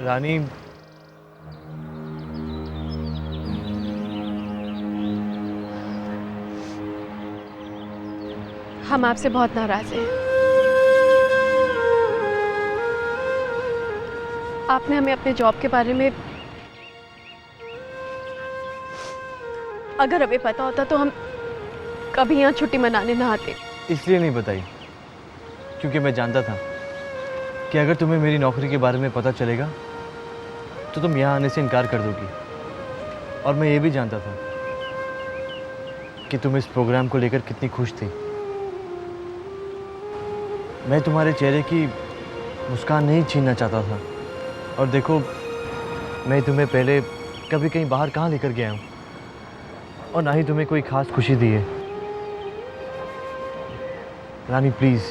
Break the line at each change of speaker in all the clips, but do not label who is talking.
रानी,
हम आपसे बहुत नाराज हैं। आपने हमें अपने जॉब के बारे में, अगर हमें पता होता तो हम कभी यहाँ छुट्टी मनाने ना आते।
इसलिए नहीं बताई क्योंकि मैं जानता था कि अगर तुम्हें मेरी नौकरी के बारे में पता चलेगा तो तुम यहाँ आने से इनकार कर दोगी। और मैं ये भी जानता था कि तुम इस प्रोग्राम को लेकर कितनी खुश थी। मैं तुम्हारे चेहरे की मुस्कान नहीं छीनना चाहता था। और देखो, मैं तुम्हें पहले कभी कहीं बाहर कहाँ लेकर गया हूँ और ना ही तुम्हें कोई खास खुशी दी है। रानी प्लीज़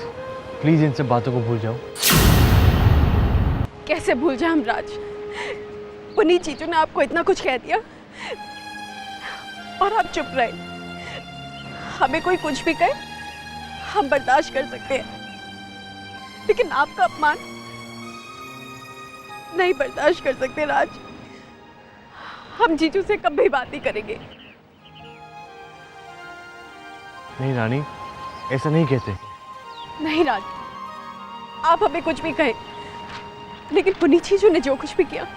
प्लीज़ इन सब बातों को भूल जाओ।
कैसे भूल जाए हम राज? पुनीत चीचू ने आपको इतना कुछ कह दिया और आप चुप रहे। हमें कोई कुछ भी कहे हम बर्दाश्त कर सकते हैं, लेकिन आपका अपमान नहीं बर्दाश्त कर सकते राज। हम जीजू से कभी बात नहीं करेंगे।
नहीं रानी, ऐसा नहीं कहते।
नहीं राज, आप हमें कुछ भी कहें, लेकिन पुनीत चीचू ने जो कुछ भी किया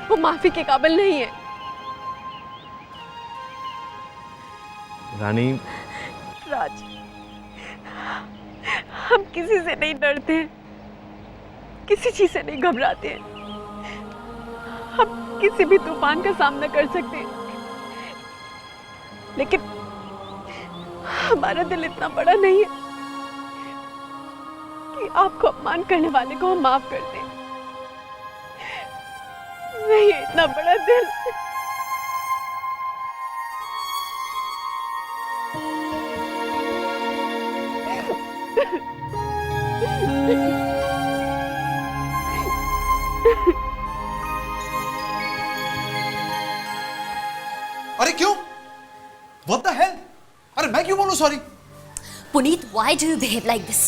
वो माफी के काबिल नहीं है।
रानी,
राज, हम किसी से नहीं डरते हैं, किसी चीज से नहीं घबराते हैं। हम किसी भी तूफान का सामना कर सकते हैं, लेकिन हमारा दिल इतना बड़ा नहीं है कि आपको अपमान करने वाले को हम माफ कर दें। नहीं है इतना बड़ा दिल।
अरे क्यों? What the hell? अरे मैं क्यों बोलूं sorry?
Puneet, why do you behave like this?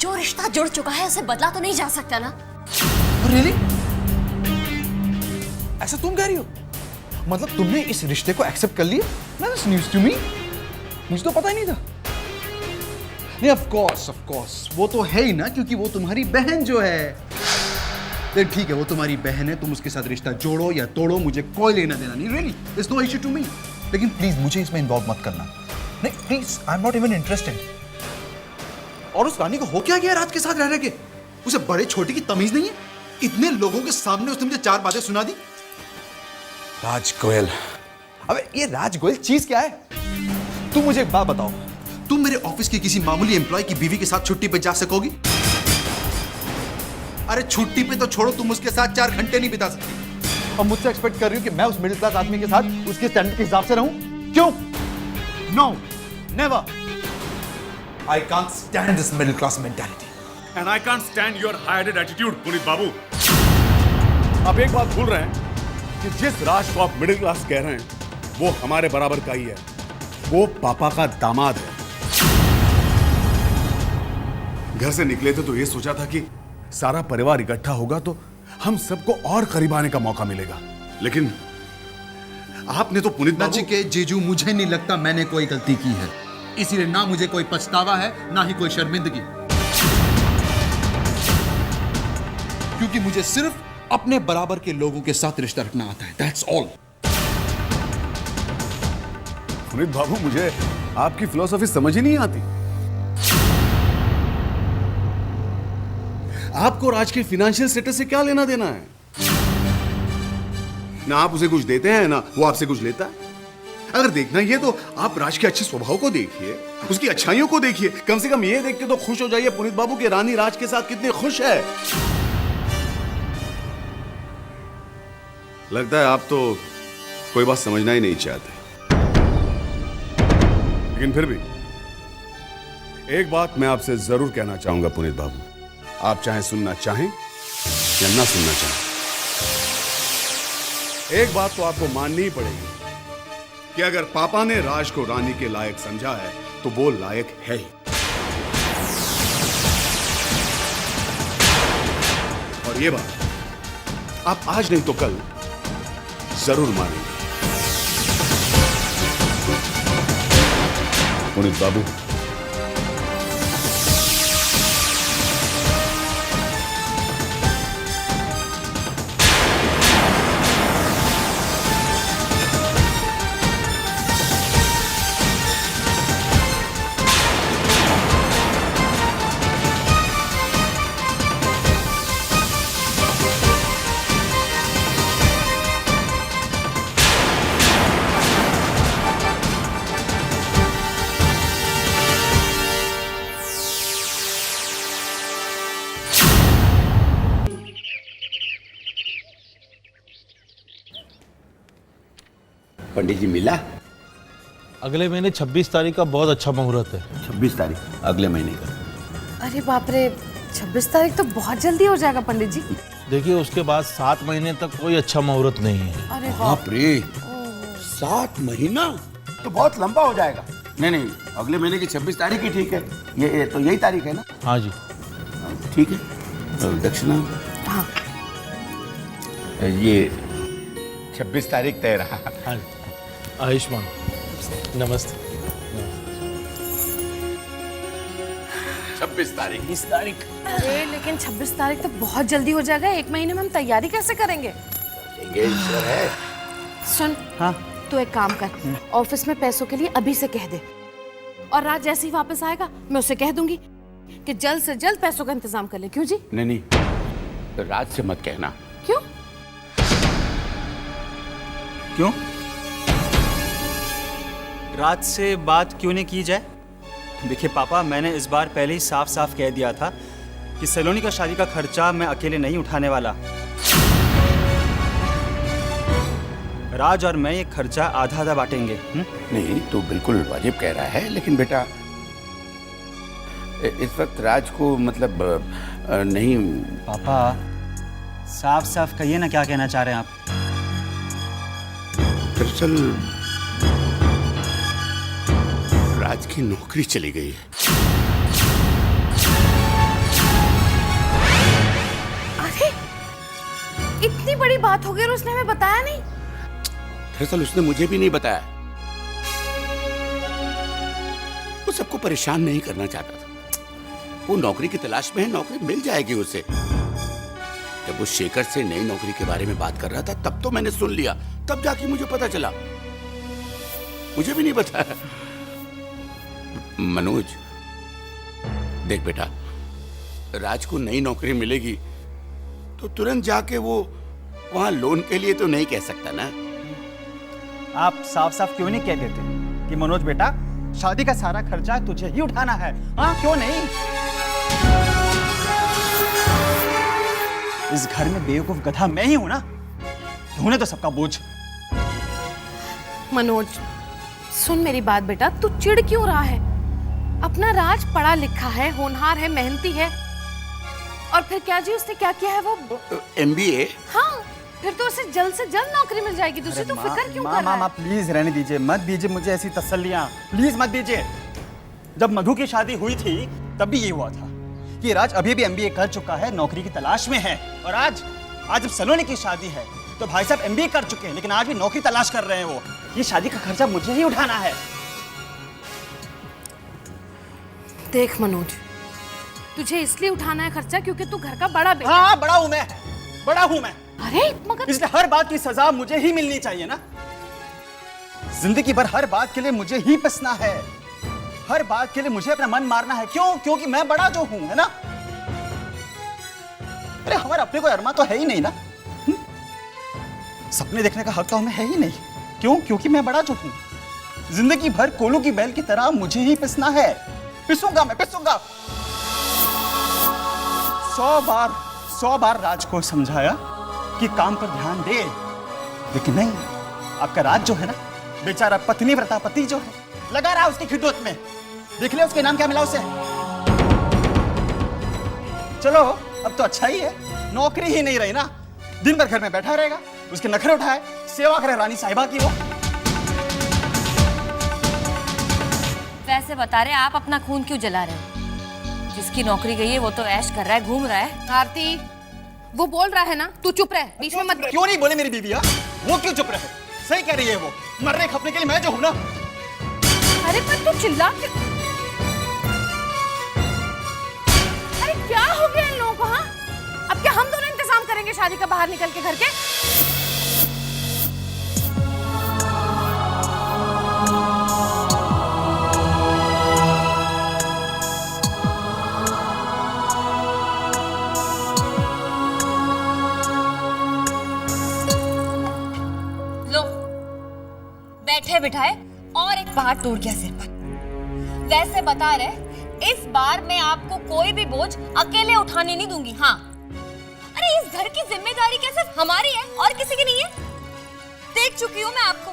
जो रिश्ता जुड़ चुका है उसे बदला तो नहीं जा सकता ना?
Really? ऐसा तुम कह रही हो? मतलब तुमने इस रिश्ते को एक्सेप्ट कर लिया? That's news to me. मुझे तो पता ही नहीं था। नहीं, of course, वो तो है ही ना, क्योंकि वो तुम्हारी बहन जो है। ठीक है, वो तुम्हारी बहन है, तुम उसके साथ रिश्ता जोड़ो या तोड़ो, मुझे कोई लेना देना नहीं। Really, it's no issue to me. लेकिन प्लीज मुझे इसमें इन्वॉल्व मत करना। नहीं please, I am not even interested. और उस रानी को हो क्या गया राज के साथ रह के? उसे बड़े छोटे की तमीज नहीं है? इतने लोगों के सामने उसने मुझे 4 बातें सुना दी। राज गोयल, अबे ये राज गोयल चीज क्या है? तुम मुझे एक बात बताओ, तुम मेरे ऑफिस की किसी मामूली एम्प्लॉय की बीवी के साथ छुट्टी पे जा सकोगी? अरे छुट्टी पे तो छोड़ो, तुम उसके साथ 4 घंटे नहीं बिता सकती। और मुझसे एक्सपेक्ट कर रही हो कि मैं उस मिडिल क्लास आदमी के साथ उसके स्टैंडर्ड के हिसाब से रहूं? क्यों? No, never. I can't stand this middle class mentality.
And I can't stand your high-headed attitude, Puneet Babu. आप एक बात भूल रहे हैं कि जिस राज को आप मिडिल क्लास कह रहे हैं वो हमारे बराबर का ही है। वो पापा का दामाद है। घर से निकले थे तो ये सोचा था कि सारा परिवार इकट्ठा होगा तो हम सबको और करीब आने का मौका मिलेगा, लेकिन आपने तो पुनीत बाबू।
के जीजू, मुझे नहीं लगता मैंने कोई गलती की है, इसीलिए ना मुझे कोई पछतावा है ना ही कोई शर्मिंदगी, क्योंकि मुझे सिर्फ अपने बराबर के लोगों के साथ रिश्ता रखना आता है। That's all.
पुनीत बाबू, मुझे आपकी फिलॉसफी समझ ही नहीं आती। आपको राज के फाइनेंशियल स्टेटस से क्या लेना देना है? ना आप उसे कुछ देते हैं ना वो आपसे कुछ लेता है। अगर देखना ही है तो आप राज के अच्छे स्वभाव को देखिए, उसकी अच्छाइयों को देखिए। कम से कम ये देख के तो खुश हो जाइए पुनीत बाबू कि रानी राज के साथ कितनी खुश है। लगता है आप तो कोई बात समझना ही नहीं चाहते, लेकिन फिर भी एक बात मैं आपसे जरूर कहना चाहूंगा पुनीत बाबू, आप चाहे सुनना चाहें या ना सुनना चाहें, एक बात तो आपको माननी ही पड़ेगी कि अगर पापा ने राज को रानी के लायक समझा है तो वो लायक है ही। और ये बात आप आज नहीं तो कल जरूर मानेंगे। पुनीत बाबू,
पंडित जी मिला?
अगले महीने 26 तारीख का बहुत अच्छा मुहूर्त है।
26 तारीख अगले महीने का।
अरे बाप रे, 26 तारीख तो बहुत जल्दी हो जाएगा पंडित जी।
देखिए उसके बाद 7 महीने तक कोई अच्छा मुहूर्त नहीं है।
अरे
बाप रे, 7 महीना तो बहुत लंबा हो जाएगा। नहीं, अगले महीने की 26 तारीख ही ठीक है। ये तो यही तारीख है ना?
हाँ जी।
ठीक है। दक्षिणा?
हाँ।
ये 26 तारीख तय रहा।
हाँ आयुष्मान, नमस्ते।
26 तारीख, इस तारीख।
अरे लेकिन 26 तारीख तो बहुत जल्दी हो जाएगा। 1 महीने में हम तैयारी कैसे करेंगे?
ईश्वर है।
सुन, हाँ, तू एक काम कर, ऑफिस में पैसों के लिए अभी से कह दे, और रात जैसे ही वापस आएगा मैं उसे कह दूंगी कि जल्द से जल्द पैसों का इंतजाम कर ले। क्यों जी?
नहीं, तो रात से मत कहना।
क्यों?
क्यों? रात से बात क्यों नहीं की जाए? देखिए पापा, मैंने इस बार पहले ही साफ साफ कह दिया था कि सलोनी का शादी का खर्चा मैं अकेले नहीं उठाने वाला। राज और मैं ये खर्चा आधा आधा बांटेंगे।
नहीं, तो बिल्कुल वाजिब कह रहा है, लेकिन बेटा इस वक्त राज को मतलब नहीं।
पापा साफ साफ कहिए ना, क्या कहना चाह रहे हैं आप?
दरअसल राज की नौकरी चली गई है।
अरे इतनी बड़ी बात हो गई और उसने हमें बताया नहीं?
दरअसल उसने मुझे भी नहीं बताया। वो सबको परेशान नहीं करना चाहता था। वो नौकरी की तलाश में है, नौकरी मिल जाएगी उसे। जब वो शेखर से नई नौकरी के बारे में बात कर रहा था तब तो मैंने सुन लिया, तब जाके मुझे पता चला। मुझे भी नहीं बताया। मनोज, देख बेटा, राज को नई नौकरी मिलेगी तो तुरंत जाके वो वहां लोन के लिए तो नहीं कह सकता ना।
आप साफ साफ क्यों नहीं कह देते कि मनोज बेटा, शादी का सारा खर्चा तुझे ही उठाना है? हाँ, क्यों नहीं? इस घर में बेवकूफ गधा मैं ही हूं ना, ढूंढे तो सबका बोझ।
मनोज सुन मेरी बात बेटा, तू चिढ़ क्यों रहा है? अपना राज पढ़ा लिखा है, होनहार है, मेहनती है, और फिर क्या जी उसने क्या किया है? वो
MBA।
हाँ, फिर तो उसे जल्द से जल्द नौकरी मिल जाएगी। दूसरी तो फिक्र क्यों कर रहा है?
माँ प्लीज रहने दीजिए, मत दीजिए मुझे ऐसी तसल्लियां, प्लीज मत दीजिए। जब मधु की शादी हुई थी तब भी ये हुआ था कि राज अभी भी MBA कर चुका है, नौकरी की तलाश में है, और आज जब सलोनी की शादी है तो भाई साहब MBA कर चुके हैं लेकिन आज भी नौकरी तलाश कर रहे हैं। वो ये शादी का खर्चा मुझे ही उठाना है।
देख मनोज, तुझे इसलिए उठाना है खर्चा क्योंकि तू घर का बड़ा बेटा।
हाँ, बड़ा हूं मैं, बड़ा हूं मैं।
अरे मगर
इसलिए हर बात की सजा मुझे ही मिलनी चाहिए ना। जिंदगी भर हर बात के लिए मुझे ही पिसना है, हर बात के लिए मुझे अपना मन मारना है। क्यों? क्योंकि मैं बड़ा जो हूं, है ना। अरे हमारे अपने कोई अरमा तो है ही नहीं ना। सपने देखने का हक तो हमें है ही नहीं। क्यों? क्योंकि मैं बड़ा जो हूं। जिंदगी भर कोलू की बैल की तरह मुझे ही पिसना है। पिसूंगा, मैं पिसूंगा। 100 बार राज को समझाया कि काम पर ध्यान दे, लेकिन नहीं। आपका राज जो है ना, बेचारा पत्नी व्रता पति जो है, लगा रहा उसकी खिदमत में। देख ले उसके नाम क्या मिला उसे। चलो अब तो अच्छा ही है, नौकरी ही नहीं रही ना, दिन भर घर में बैठा रहेगा, उसके नखरे उठाए, सेवा करे रानी साहिबा की। वो
वैसे बता रहे आप अपना खून क्यों जला रहे हो? जिसकी नौकरी गई है वो तो ऐश कर रहा है, घूम रहा है।
आरती, वो बोल रहा है ना, तू चुप रह, बीच में मत।
क्यों नहीं बोले मेरी बीवी? वो क्यों चुप रहे? सही कह रही है वो, मरने खपने के लिए मैं जो हूं ना।
अरे पर तू चिल्ला क्यों? अरे क्या हो गया इन लोगों को? हाँ, अब क्या हम दोनों इंतजाम करेंगे शादी का बाहर निकल के घर के?
लो, बैठे बिठाए और एक पहाड़ टूट गया सिर पर। वैसे बता रहे, इस बार मैं आपको कोई भी बोझ अकेले उठाने नहीं दूंगी। हाँ, अरे इस घर की जिम्मेदारी क्या सिर्फ हमारी है और किसी की नहीं है? देख चुकी हूँ मैं आपको।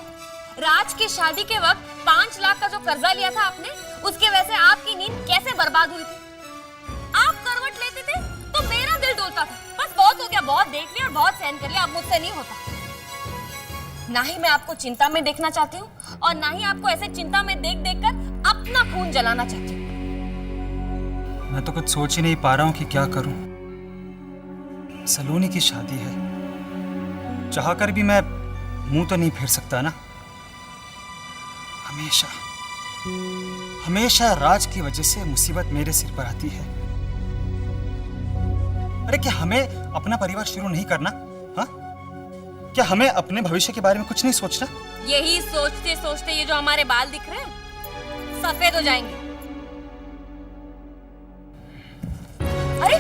राज की शादी के वक्त 5 लाख का जो कर्जा लिया था आपने, उसके वजह से आपकी नींद कैसे बर्बाद हुई थी। आप करवट लेते थे तो मेरा दिल डोलता था। बस बहुत हो गया, बहुत देख लिया और बहुत सहन कर लिया, अब मुझसे नहीं होता। ना ही मैं आपको चिंता में देखना चाहती हूँ और ना ही आपको ऐसे चिंता में देख देख कर अपना खून जलाना चाहती हूँ।
मैं तो कुछ सोच ही नहीं पा रहा हूँ कि क्या करूं। सलोनी की शादी है, चाहकर भी मैं मुंह तो नहीं फेर सकता ना। हमेशा हमेशा राज की वजह से मुसीबत मेरे सिर पर आती है। अरे क्या हमें अपना परिवार शुरू नहीं करना? हाँ, क्या हमें अपने भविष्य के बारे में कुछ नहीं सोचना?
यही सोचते सोचते ये जो हमारे बाल दिख रहे हैं सफेद हो जाएंगे। अरे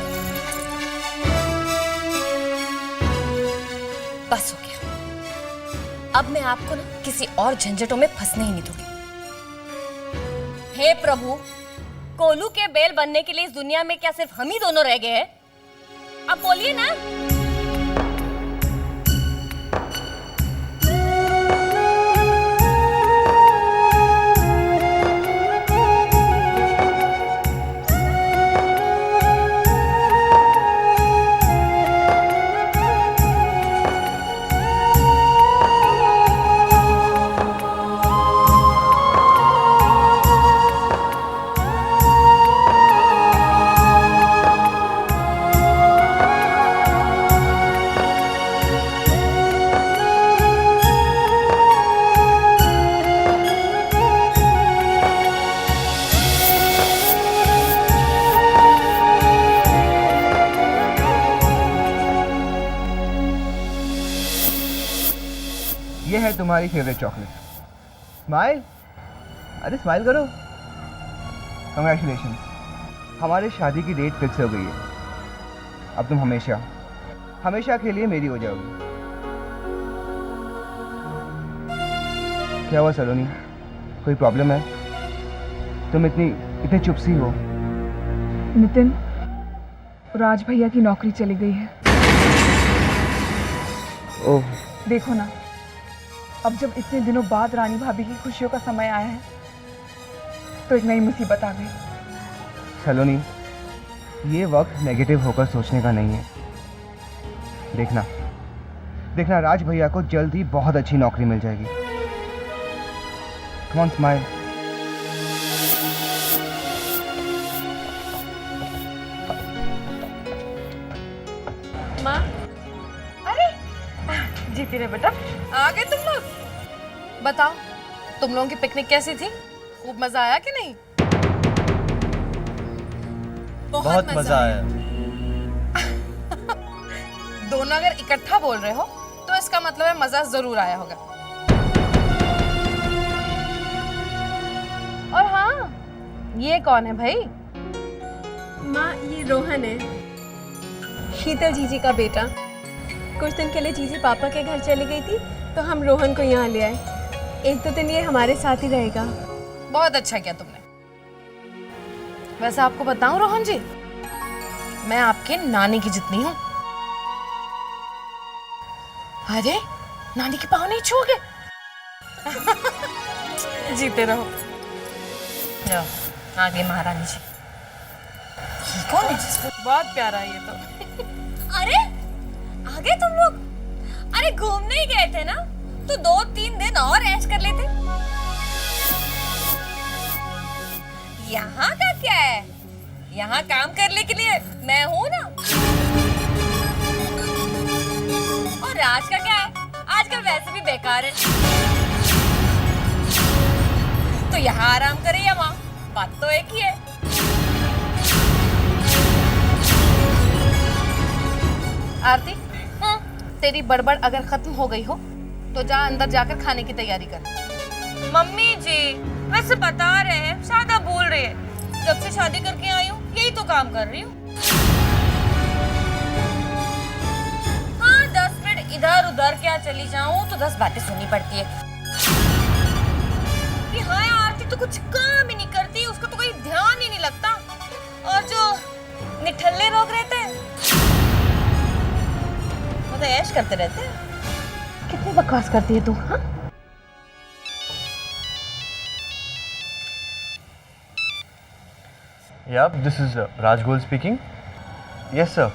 बस हो गया, अब मैं आपको ना किसी और झंझटों में फंसने ही नहीं दूंगी। हे प्रभु, कोलू के बेल बनने के लिए इस दुनिया में क्या सिर्फ हम ही दोनों रह गए हैं? अब बोलिए ना।
ये है तुम्हारी फेवरेट चॉकलेट। स्माइल, अरे स्माइल करो। कंग्रेचुलेशंस, हमारी शादी की डेट फिक्स हो गई है। अब तुम हमेशा हमेशा के लिए मेरी हो जाओगी। क्या हुआ सलोनी, कोई प्रॉब्लम है? तुम इतनी चुप सी हो।
नितिन, राज भैया की नौकरी चली गई है।
ओह,
देखो ना, अब जब इतने दिनों बाद रानी भाभी की खुशियों का समय आया है तो एक नई मुसीबत आ गई।
सलोनी, ये वक्त नेगेटिव होकर सोचने का नहीं है। देखना राज भैया को जल्द ही बहुत अच्छी नौकरी मिल जाएगी। Come on, smile.
माँ, अरे जीती रहे बेटा, आ गए तुम लोग।
बताओ, तुम लोगों की पिकनिक कैसी थी? खूब मजा आया कि नहीं?
बहुत मजा आया।
दोनों अगर इकट्ठा बोल रहे हो तो इसका मतलब है मजा जरूर आया होगा। और हाँ, ये कौन है भाई?
माँ, ये रोहन है, शीतल जीजी का बेटा। कुछ दिन के लिए जीजी पापा के घर चली गई थी तो हम रोहन को यहाँ ले आए। 1-2 दिन ये हमारे साथ ही रहेगा।
बहुत अच्छा किया तुमने। वैसे आपको बताऊं रोहन जी, मैं आपके नानी की जितनी हूँ। अरे नानी के पाँव नहीं छूओगे? जीते रहो।
जाओ, आगे महारानी जी। ये कौन है?
बहुत प्यारा है ये तो।
अरे आगे तुम लोग, अरे घूमने ही गए थे ना, तो 2-3 दिन और ऐश कर लेते। यहाँ का क्या है? यहाँ काम करने के लिए मैं हूं ना। तलाश का क्या है, आजकल वैसे भी बेकार है। तो यहाँ आराम करे या वहाँ, बात तो एक ही है।
आरती, तेरी बड़बड़ अगर खत्म हो गई हो तो जा अंदर जाकर खाने की तैयारी कर।
मम्मी जी वैसे बता रहे हैं, शायद आप भूल रहे हैं, जब से शादी करके आई हूँ यही तो काम कर रही हूँ। हाँ 10 मिनट इधर उधर क्या चली जाऊँ तो 10 बातें सुननी पड़ती है कि हाँ आरती तो कुछ काम ही नहीं करती, उसका तो कोई ध्यान ही नहीं लगता। और जो निठल्ले लोग रहते हैं वो तो ऐश करते रहते हैं।
कितनी बकवास करती है तू, हाँ?
Yeah, this is Raj Goel speaking. Yes, sir.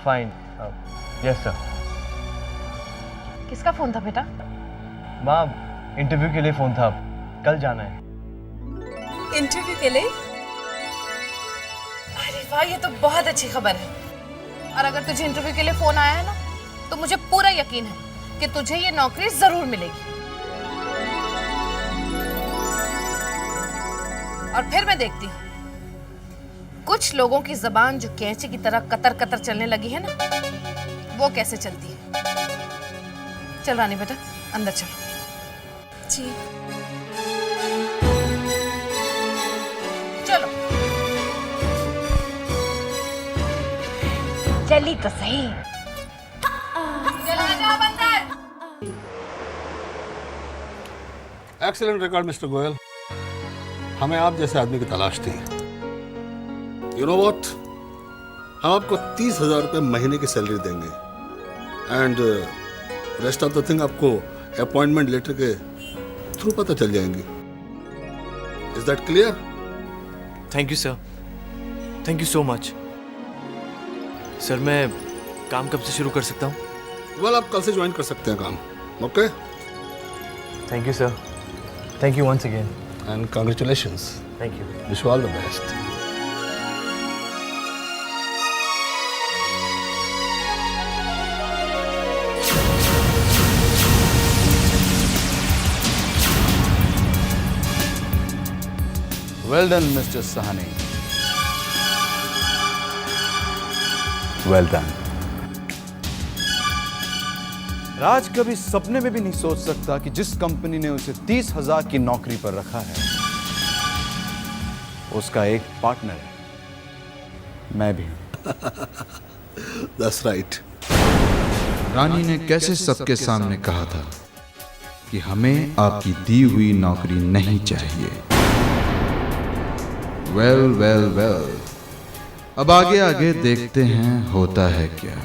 Fine. Yes, sir.
किसका फोन था बेटा?
माँ, इंटरव्यू के लिए फ़ोन था, कल जाना है।
इंटरव्यू के लिए?
अरे वाह, ये तो बहुत अच्छी खबर है। और अगर तुझे इंटरव्यू के लिए फोन आया है ना, तो मुझे पूरा यकीन है कि तुझे ये नौकरी जरूर मिलेगी। और फिर मैं देखती हूँ कुछ लोगों की जबान जो कैंची की तरह कतर कतर चलने लगी है ना, वो कैसे चलती है। चल रानी बेटा, अंदर चलो।
जी।
चलो।
चली तो सही।
चला जा अंदर।
एक्सीलेंट रिकॉर्ड मिस्टर गोयल, हमें आप जैसे आदमी की तलाश थी। यू नो व्हाट, हम आपको 30,000 रुपये महीने की सैलरी देंगे and rest of the thing आपको अपॉइंटमेंट लेटर के थ्रू पता चल जाएंगे। Is that clear?
Thank you sir, thank you so much. Sir मैं काम कब से शुरू कर सकता हूँ?
वेल, आप कल से ज्वाइन कर सकते हैं काम। Okay,
thank you sir, thank you once again
and congratulations.
Thank you.
Wish you all the best.
Well done mister Sahani, well done. Raj कभी सपने में भी नहीं सोच सकता कि जिस कंपनी ने उसे 30,000 की नौकरी पर रखा है उसका एक पार्टनर है, मैं भी हूं।
That's right.
रानी ने कैसे सबके सामने कहा था कि हमें आपकी दी हुई नौकरी नहीं चाहिए। वेल वेल वेल, अब आगे आगे देखते हैं होता है क्या।